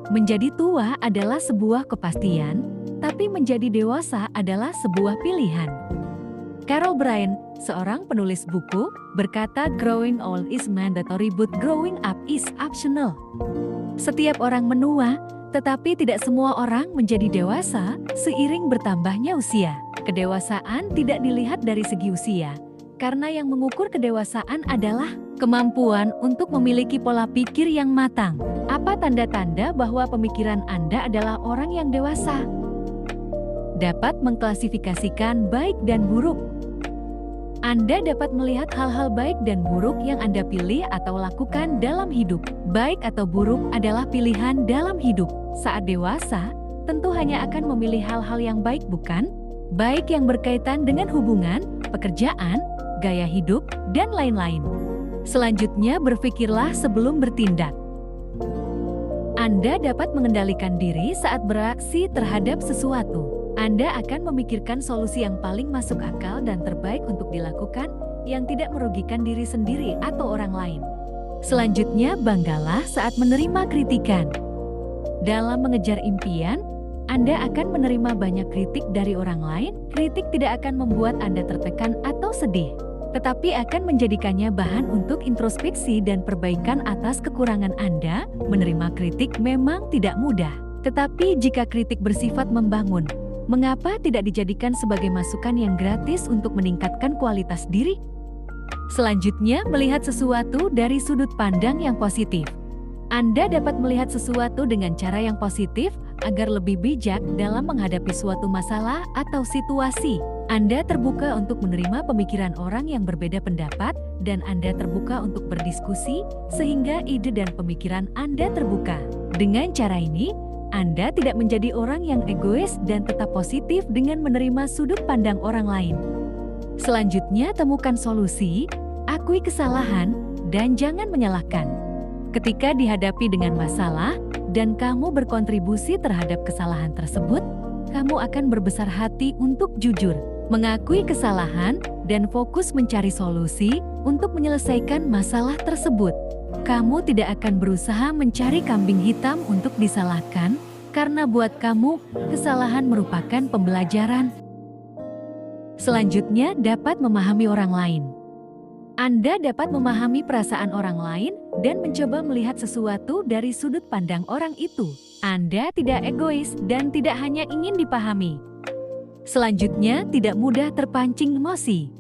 Menjadi tua adalah sebuah kepastian, tapi menjadi dewasa adalah sebuah pilihan. Carol Bryant, seorang penulis buku, berkata growing old is mandatory but growing up is optional. Setiap orang menua, tetapi tidak semua orang menjadi dewasa seiring bertambahnya usia. Kedewasaan tidak dilihat dari segi usia, karena yang mengukur kedewasaan adalah kemampuan untuk memiliki pola pikir yang matang. Apa tanda-tanda bahwa pemikiran Anda adalah orang yang dewasa? Dapat mengklasifikasikan baik dan buruk. Anda dapat melihat hal-hal baik dan buruk yang Anda pilih atau lakukan dalam hidup. Baik atau buruk adalah pilihan dalam hidup. Saat dewasa, tentu hanya akan memilih hal-hal yang baik, bukan? Baik yang berkaitan dengan hubungan, pekerjaan, gaya hidup, dan lain-lain. Selanjutnya, berpikirlah sebelum bertindak. Anda dapat mengendalikan diri saat beraksi terhadap sesuatu. Anda akan memikirkan solusi yang paling masuk akal dan terbaik untuk dilakukan, yang tidak merugikan diri sendiri atau orang lain. Selanjutnya, banggalah saat menerima kritikan. Dalam mengejar impian, Anda akan menerima banyak kritik dari orang lain. Kritik tidak akan membuat Anda tertekan atau sedih, tetapi akan menjadikannya bahan untuk introspeksi dan perbaikan atas kekurangan Anda. Menerima kritik memang tidak mudah, tetapi jika kritik bersifat membangun, mengapa tidak dijadikan sebagai masukan yang gratis untuk meningkatkan kualitas diri? Selanjutnya, melihat sesuatu dari sudut pandang yang positif. Anda dapat melihat sesuatu dengan cara yang positif agar lebih bijak dalam menghadapi suatu masalah atau situasi. Anda terbuka untuk menerima pemikiran orang yang berbeda pendapat, dan Anda terbuka untuk berdiskusi, sehingga ide dan pemikiran Anda terbuka. Dengan cara ini, Anda tidak menjadi orang yang egois dan tetap positif dengan menerima sudut pandang orang lain. Selanjutnya, temukan solusi, akui kesalahan, dan jangan menyalahkan. Ketika dihadapi dengan masalah, dan kamu berkontribusi terhadap kesalahan tersebut, kamu akan berbesar hati untuk jujur, mengakui kesalahan, dan fokus mencari solusi untuk menyelesaikan masalah tersebut. Kamu tidak akan berusaha mencari kambing hitam untuk disalahkan, karena buat kamu, kesalahan merupakan pembelajaran. Selanjutnya, dapat memahami orang lain. Anda dapat memahami perasaan orang lain dan mencoba melihat sesuatu dari sudut pandang orang itu. Anda tidak egois dan tidak hanya ingin dipahami. Selanjutnya, tidak mudah terpancing emosi.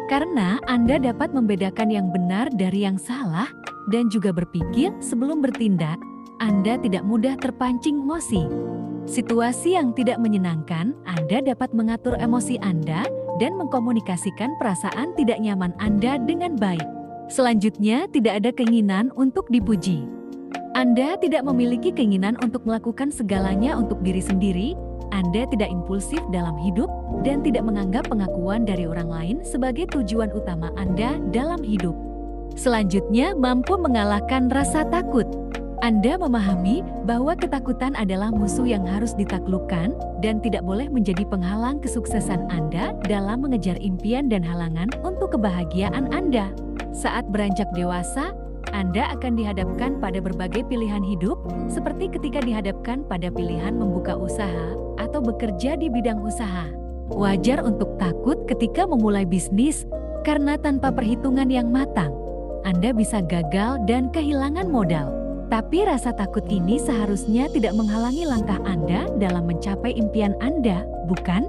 Karena Anda dapat membedakan yang benar dari yang salah dan juga berpikir sebelum bertindak, Anda tidak mudah terpancing emosi. Situasi yang tidak menyenangkan, Anda dapat mengatur emosi Anda dan mengkomunikasikan perasaan tidak nyaman Anda dengan baik. Selanjutnya, tidak ada keinginan untuk dipuji. Anda tidak memiliki keinginan untuk melakukan segalanya untuk diri sendiri. Anda tidak impulsif dalam hidup dan tidak menganggap pengakuan dari orang lain sebagai tujuan utama Anda dalam hidup. Selanjutnya, mampu mengalahkan rasa takut. Anda memahami bahwa ketakutan adalah musuh yang harus ditaklukkan dan tidak boleh menjadi penghalang kesuksesan Anda dalam mengejar impian dan halangan untuk kebahagiaan Anda. Saat beranjak dewasa, Anda akan dihadapkan pada berbagai pilihan hidup, seperti ketika dihadapkan pada pilihan membuka usaha atau bekerja di bidang usaha. Wajar untuk takut ketika memulai bisnis, karena tanpa perhitungan yang matang, Anda bisa gagal dan kehilangan modal. Tapi rasa takut ini seharusnya tidak menghalangi langkah Anda dalam mencapai impian Anda, bukan?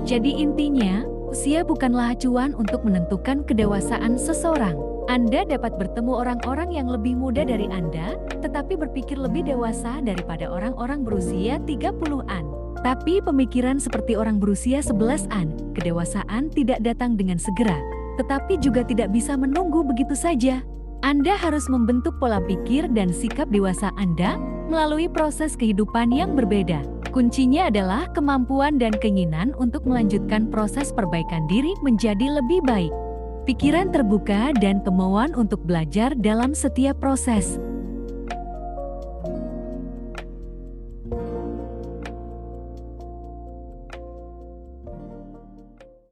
Jadi intinya, usia bukanlah acuan untuk menentukan kedewasaan seseorang. Anda dapat bertemu orang-orang yang lebih muda dari Anda, tetapi berpikir lebih dewasa daripada orang-orang berusia 30-an. Tapi pemikiran seperti orang berusia 11-an, kedewasaan tidak datang dengan segera, tetapi juga tidak bisa menunggu begitu saja. Anda harus membentuk pola pikir dan sikap dewasa Anda melalui proses kehidupan yang berbeda. Kuncinya adalah kemampuan dan keinginan untuk melanjutkan proses perbaikan diri menjadi lebih baik. Pikiran terbuka dan kemauan untuk belajar dalam setiap proses.